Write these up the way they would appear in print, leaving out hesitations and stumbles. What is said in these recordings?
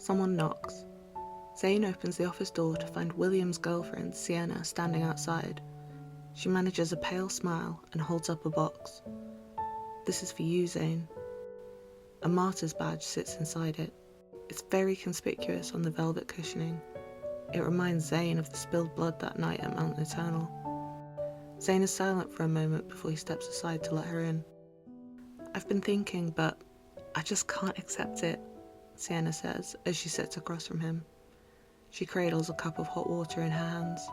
Someone knocks. Zayne opens the office door to find William's girlfriend, Sienna, standing outside. She manages a pale smile and holds up a box. "This is for you, Zayne." A martyr's badge sits inside it. It's very conspicuous on the velvet cushioning. It reminds Zayne of the spilled blood that night at Mount Eternal. Zayne is silent for a moment before he steps aside to let her in. "I've been thinking, but I just can't accept it," Sienna says as she sits across from him. She cradles a cup of hot water in her hands.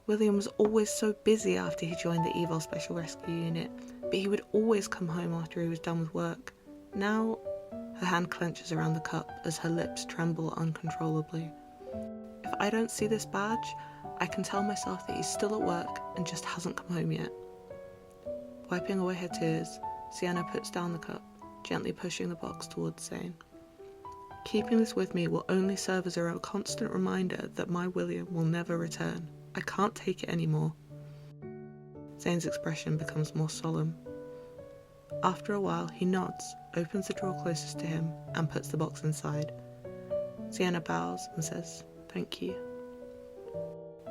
"William was always so busy after he joined the EVOL Special Rescue Unit, but he would always come home after he was done with work. Now," her hand clenches around the cup as her lips tremble uncontrollably. "If I don't see this badge, I can tell myself that he's still at work and just hasn't come home yet." Wiping away her tears, Sienna puts down the cup, gently pushing the box towards Zayne. "Keeping this with me will only serve as a constant reminder that my William will never return. I can't take it anymore." Zayne's expression becomes more solemn. After a while, he nods, opens the drawer closest to him, and puts the box inside. Sienna bows and says, "Thank you."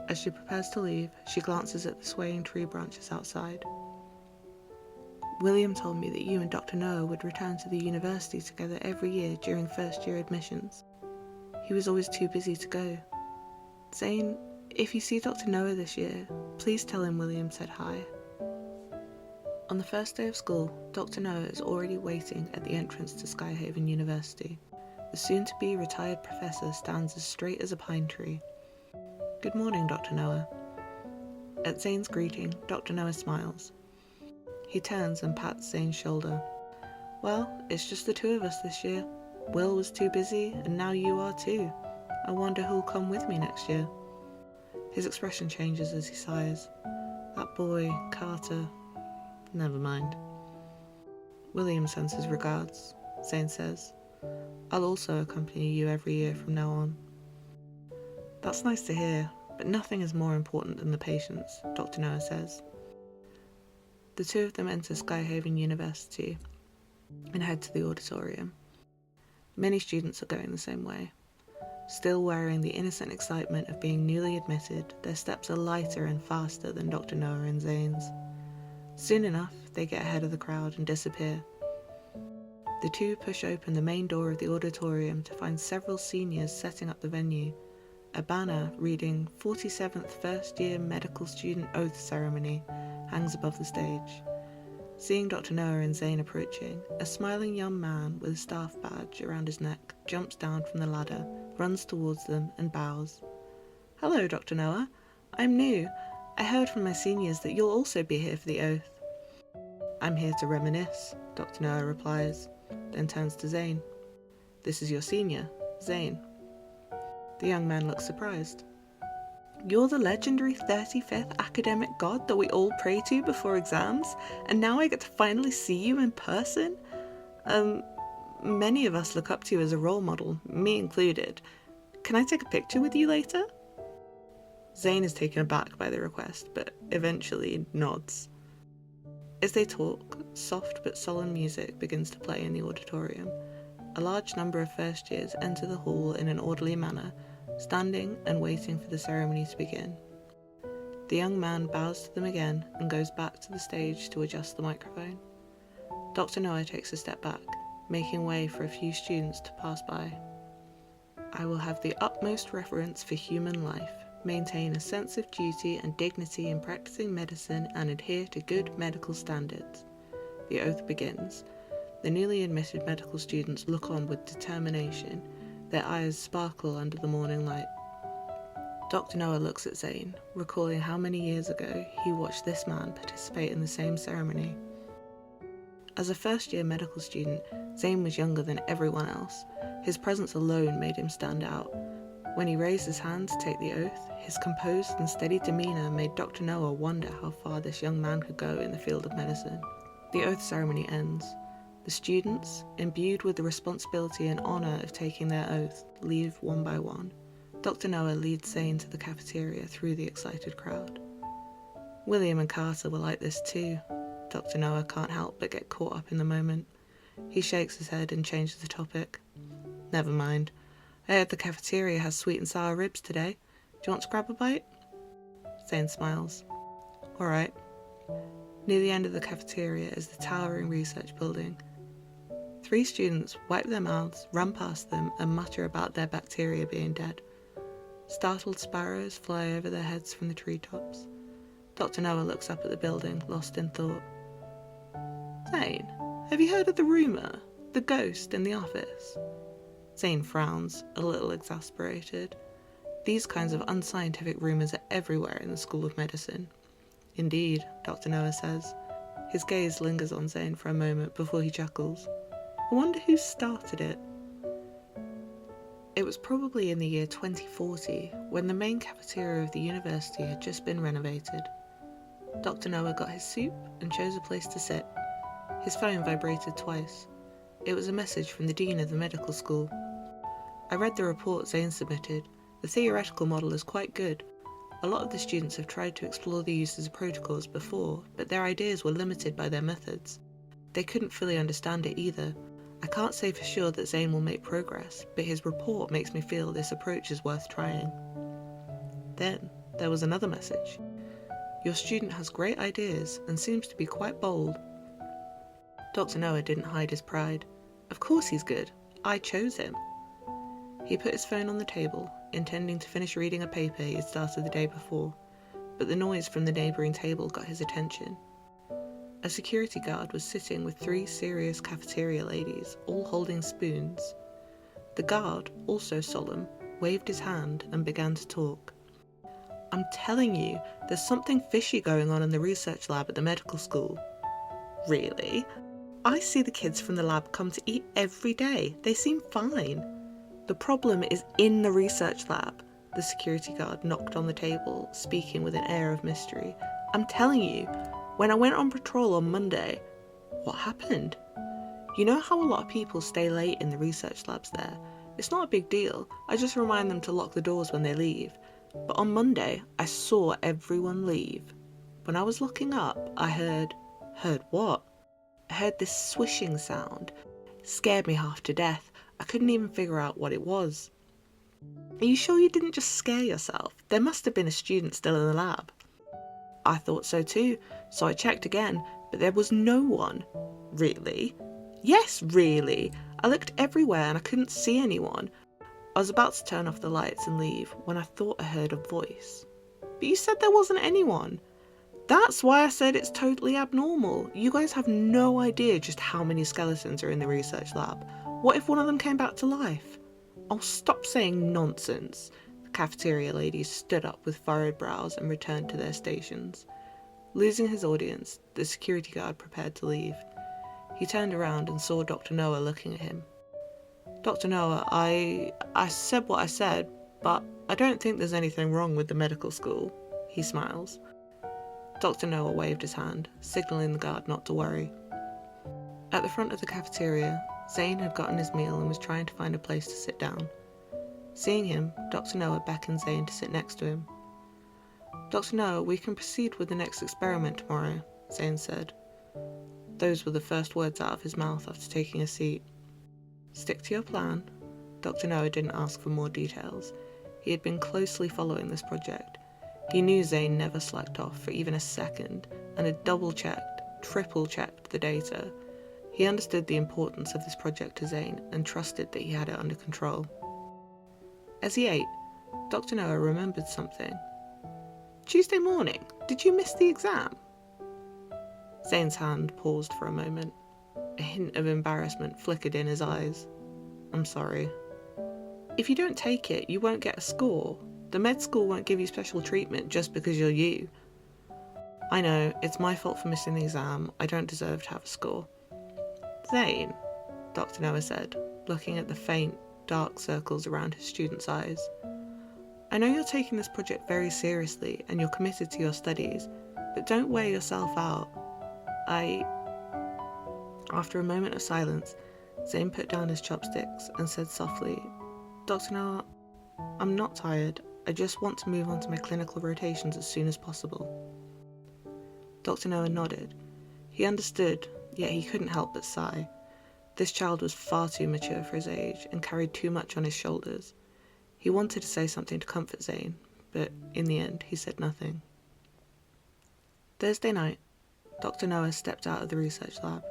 As she prepares to leave, she glances at the swaying tree branches outside. "William told me that you and Dr. Noah would return to the university together every year during first-year admissions. He was always too busy to go. Zayne, if you see Dr. Noah this year, please tell him William said hi." On the first day of school, Dr. Noah is already waiting at the entrance to Skyhaven University. The soon-to-be retired professor stands as straight as a pine tree. "Good morning, Dr. Noah." At Zayne's greeting, Dr. Noah smiles. He turns and pats Zayne's shoulder. "Well, it's just the two of us this year. Will was too busy, and now you are too. I wonder who'll come with me next year." His expression changes as he sighs. "That boy, Carter. Never mind." "William sends his regards," Zayne says. "I'll also accompany you every year from now on." "That's nice to hear, but nothing is more important than the patients," Dr. Noah says. The two of them enter Skyhaven University and head to the auditorium. Many students are going the same way. Still wearing the innocent excitement of being newly admitted, their steps are lighter and faster than Dr. Noah and Zayne's. Soon enough, they get ahead of the crowd and disappear. The two push open the main door of the auditorium to find several seniors setting up the venue. A banner reading 47th First Year Medical Student Oath Ceremony hangs above the stage. Seeing Dr. Noah and Zayne approaching, a smiling young man with a staff badge around his neck jumps down from the ladder, runs towards them and bows. "Hello, Dr. Noah. I'm new. I heard from my seniors that you'll also be here for the oath." "I'm here to reminisce," Dr. Noah replies, then turns to Zayne. "This is your senior, Zayne." The young man looks surprised. "You're the legendary 35th academic god that we all pray to before exams, and now I get to finally see you in person? Many of us look up to you as a role model, me included. Can I take a picture with you later?" Zayne is taken aback by the request, but eventually nods. As they talk, soft but solemn music begins to play in the auditorium. A large number of first years enter the hall in an orderly manner, standing and waiting for the ceremony to begin. The young man bows to them again and goes back to the stage to adjust the microphone. Dr. Noah takes a step back, making way for a few students to pass by. "I will have the utmost reverence for human life, maintain a sense of duty and dignity in practicing medicine, and adhere to good medical standards." The oath begins. The newly admitted medical students look on with determination. Their eyes sparkle under the morning light. Dr. Noah looks at Zayne, recalling how many years ago he watched this man participate in the same ceremony. As a first-year medical student, Zayne was younger than everyone else. His presence alone made him stand out. When he raised his hand to take the oath, his composed and steady demeanour made Dr. Noah wonder how far this young man could go in the field of medicine. The oath ceremony ends. The students, imbued with the responsibility and honour of taking their oath, leave one by one. Dr. Noah leads Zayne to the cafeteria through the excited crowd. William and Carter were like this too. Dr. Noah can't help but get caught up in the moment. He shakes his head and changes the topic. "Never mind. I heard the cafeteria has sweet and sour ribs today. Do you want to grab a bite? Zayne smiles. Alright. Near the end of the cafeteria is the towering research building. 3 students wipe their mouths, run past them, and mutter about their bacteria being dead. Startled sparrows fly over their heads from the treetops. Dr. Noah looks up at the building, lost in thought. Zayne, have you heard of the rumour? The ghost in the office? Zayne frowns, a little exasperated. These kinds of unscientific rumours are everywhere in the School of Medicine. Indeed, Dr. Noah says. His gaze lingers on Zayne for a moment before he chuckles. I wonder who started it. It was probably in the year 2040, when the main cafeteria of the university had just been renovated. Dr. Noah got his soup and chose a place to sit. His phone vibrated twice. It was a message from the dean of the medical school. I read the report Zayne submitted. The theoretical model is quite good. A lot of the students have tried to explore the uses of protocols before, but their ideas were limited by their methods. They couldn't fully understand it either. I can't say for sure that Zayne will make progress, but his report makes me feel this approach is worth trying. Then there was another message. Your student has great ideas and seems to be quite bold. Dr. Noah didn't hide his pride. Of course he's good. I chose him. He put his phone on the table, intending to finish reading a paper he had started the day before, but the noise from the neighbouring table got his attention. A security guard was sitting with 3 serious cafeteria ladies, all holding spoons. The guard, also solemn, waved his hand and began to talk. I'm telling you, there's something fishy going on in the research lab at the medical school. Really? I see the kids from the lab come to eat every day. They seem fine. The problem is in the research lab. The security guard knocked on the table, speaking with an air of mystery. I'm telling you, when I went on patrol on Monday, what happened? You know how a lot of people stay late in the research labs there? It's not a big deal. I just remind them to lock the doors when they leave. But on Monday, I saw everyone leave. When I was looking up, I heard what? I heard this swishing sound. It scared me half to death. I couldn't even figure out what it was. Are you sure you didn't just scare yourself? There must have been a student still in the lab. I thought so too, so I checked again, but there was no one. Really? Yes, really. I looked everywhere and I couldn't see anyone. I was about to turn off the lights and leave when I thought I heard a voice. But you said there wasn't anyone. That's why I said it's totally abnormal. You guys have no idea just how many skeletons are in the research lab. What if one of them came back to life? Oh, stop saying nonsense. The cafeteria ladies stood up with furrowed brows and returned to their stations. Losing his audience, the security guard prepared to leave. He turned around and saw Dr. Noah looking at him. Dr. Noah, I said what I said, but I don't think there's anything wrong with the medical school. He smiles. Dr. Noah waved his hand, signalling the guard not to worry. At the front of the cafeteria, Zayne had gotten his meal and was trying to find a place to sit down. Seeing him, Dr. Noah beckoned Zayne to sit next to him. Dr. Noah, we can proceed with the next experiment tomorrow, Zayne said. Those were the first words out of his mouth after taking a seat. Stick to your plan. Dr. Noah didn't ask for more details. He had been closely following this project. He knew Zayne never slacked off for even a second and had double-checked, triple-checked the data. He understood the importance of this project to Zayne and trusted that he had it under control. As he ate, Dr. Noah remembered something. Tuesday morning, did you miss the exam? Zayne's hand paused for a moment. A hint of embarrassment flickered in his eyes. I'm sorry. If you don't take it, you won't get a score. The med school won't give you special treatment just because you're you. I know, it's my fault for missing the exam. I don't deserve to have a score. Zayne, Dr. Noah said, looking at the faint, dark circles around his student's eyes. I know you're taking this project very seriously and you're committed to your studies, but don't wear yourself out. After a moment of silence, Zayne put down his chopsticks and said softly, Dr. Noah, I'm not tired. I just want to move on to my clinical rotations as soon as possible. Dr. Noah nodded. He understood, yet he couldn't help but sigh. This child was far too mature for his age and carried too much on his shoulders. He wanted to say something to comfort Zayne, but in the end he said nothing. Thursday night, Dr. Noah stepped out of the research lab.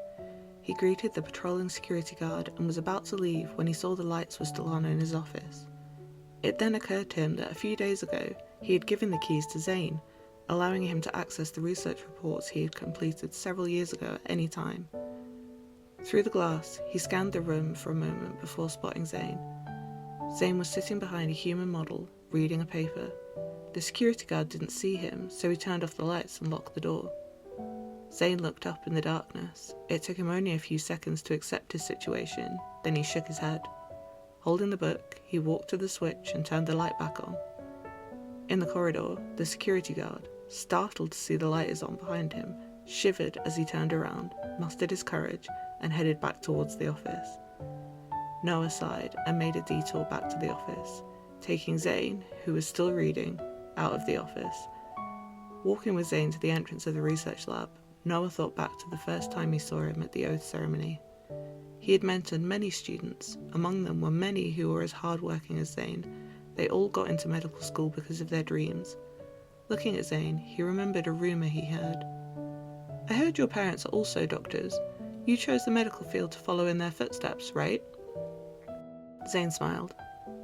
He greeted the patrolling security guard and was about to leave when he saw the lights were still on in his office. It then occurred to him that a few days ago he had given the keys to Zayne, allowing him to access the research reports he had completed several years ago at any time. Through the glass, he scanned the room for a moment before spotting Zayne. Zayne was sitting behind a human model, reading a paper. The security guard didn't see him, so he turned off the lights and locked the door. Zayne looked up in the darkness. It took him only a few seconds to accept his situation, then he shook his head. Holding the book, he walked to the switch and turned the light back on. In the corridor, the security guard, startled to see the lighters on behind him, shivered as he turned around, mustered his courage, and headed back towards the office. Noah sighed and made a detour back to the office, taking Zayne, who was still reading, out of the office. Walking with Zayne to the entrance of the research lab, Noah thought back to the first time he saw him at the oath ceremony. He had mentored many students. Among them were many who were as hardworking as Zayne. They all got into medical school because of their dreams. Looking at Zayne, he remembered a rumour he heard. "I heard your parents are also doctors. You chose the medical field to follow in their footsteps, right?" Zayne smiled.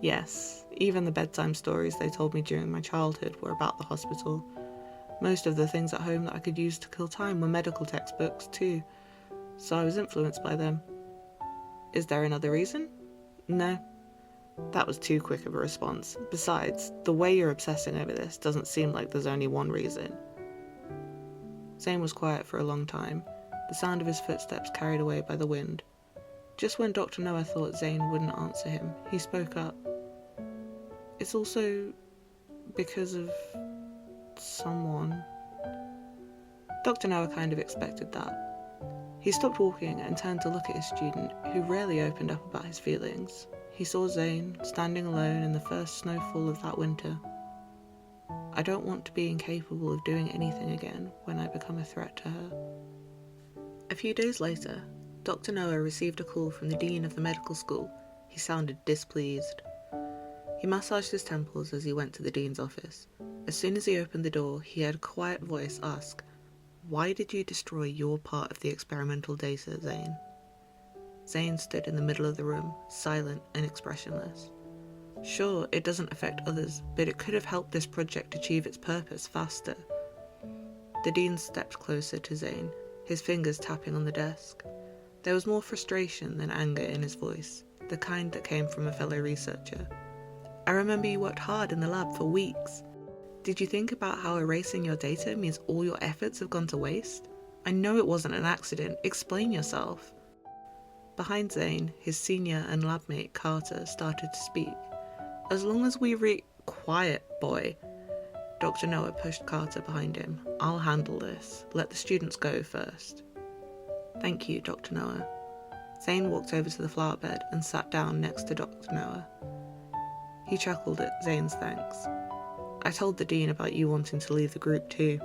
"Yes, even the bedtime stories they told me during my childhood were about the hospital. Most of the things at home that I could use to kill time were medical textbooks too, so I was influenced by them." "Is there another reason?" "No." That was too quick of a response. Besides, the way you're obsessing over this doesn't seem like there's only one reason. Zayne was quiet for a long time, the sound of his footsteps carried away by the wind. Just when Dr. Noah thought Zayne wouldn't answer him, he spoke up. "It's also because of someone." Dr. Noah kind of expected that. He stopped walking and turned to look at his student, who rarely opened up about his feelings. He saw Zayne standing alone in the first snowfall of that winter. "I don't want to be incapable of doing anything again when I become a threat to her." A few days later, Dr. Noah received a call from the dean of the medical school. He sounded displeased. He massaged his temples as he went to the dean's office. As soon as he opened the door, he heard a quiet voice ask, "Why did you destroy your part of the experimental data, Zayne?" Zayne stood in the middle of the room, silent and expressionless. "Sure, it doesn't affect others, but it could have helped this project achieve its purpose faster." The dean stepped closer to Zayne, his fingers tapping on the desk. There was more frustration than anger in his voice, the kind that came from a fellow researcher. "I remember you worked hard in the lab for weeks. Did you think about how erasing your data means all your efforts have gone to waste? I know it wasn't an accident. Explain yourself." Behind Zayne, his senior and labmate Carter started to speak. "As long as we Quiet, boy." Dr. Noah pushed Carter behind him. "I'll handle this. Let the students go first." "Thank you, Dr. Noah." Zayne walked over to the flower bed and sat down next to Dr. Noah. He chuckled at Zayne's thanks. "I told the dean about you wanting to leave the group too.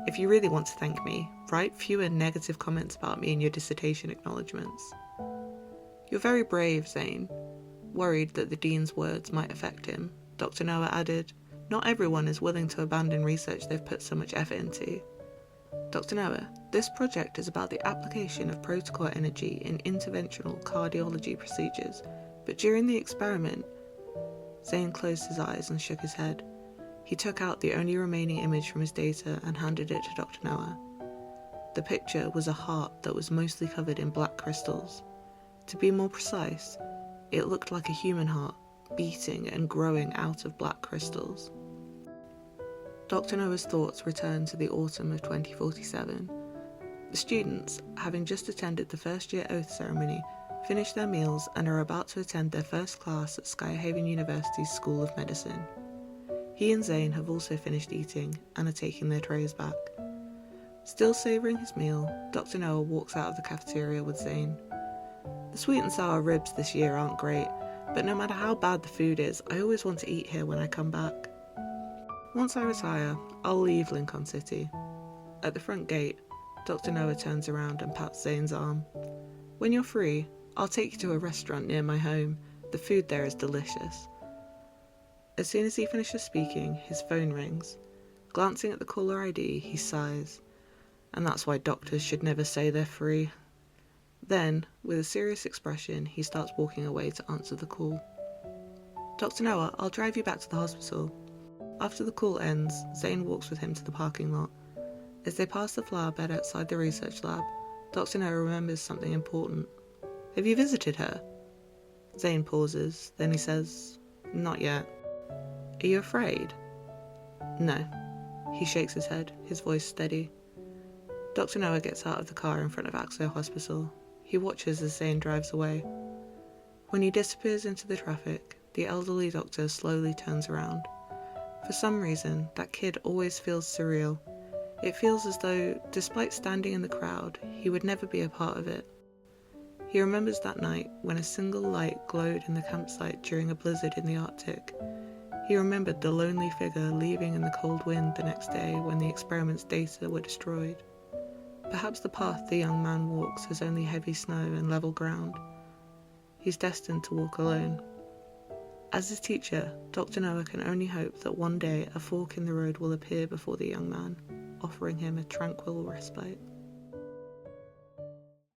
If you really want to thank me, write fewer negative comments about me in your dissertation acknowledgements." "You're very brave, Zayne." Worried that the dean's words might affect him, Dr. Noah added, "Not everyone is willing to abandon research they've put so much effort into." "Dr. Noah, this project is about the application of protocol energy in interventional cardiology procedures, but during the experiment..." Zayne closed his eyes and shook his head. He took out the only remaining image from his data and handed it to Dr. Noah. The picture was a heart that was mostly covered in black crystals. To be more precise, it looked like a human heart, beating and growing out of black crystals. Dr. Noah's thoughts returned to the autumn of 2047. The students, having just attended the first year oath ceremony, finished their meals and are about to attend their first class at Skyhaven University's School of Medicine. He and Zayne have also finished eating and are taking their trays back. Still savouring his meal, Dr. Noah walks out of the cafeteria with Zayne. "The sweet and sour ribs this year aren't great, but no matter how bad the food is, I always want to eat here when I come back. Once I retire, I'll leave Lincoln City." At the front gate, Dr. Noah turns around and pats Zayne's arm. "When you're free, I'll take you to a restaurant near my home. The food there is delicious. As soon as he finishes speaking, his phone rings. Glancing at the caller ID, he sighs. And that's why doctors should never say they're free. Then, with a serious expression, he starts walking away to answer the call. Dr. Noah, I'll drive you back to the hospital. After the call ends, Zayne walks with him to the parking lot. As they pass the flower bed outside the research lab, Dr. Noah remembers something important. Have you visited her? Zayne pauses, then he says, Not yet. Are you afraid? No. He shakes his head, his voice steady. Dr. Noah gets out of the car in front of Axo Hospital. He watches as Zayne drives away. When he disappears into the traffic, the elderly doctor slowly turns around. For some reason, that kid always feels surreal. It feels as though, despite standing in the crowd, he would never be a part of it. He remembers that night when a single light glowed in the campsite during a blizzard in the Arctic. He remembered the lonely figure leaving in the cold wind the next day when the experiment's data were destroyed. Perhaps the path the young man walks has only heavy snow and level ground. He's destined to walk alone. As his teacher, Dr. Noah can only hope that one day a fork in the road will appear before the young man, offering him a tranquil respite.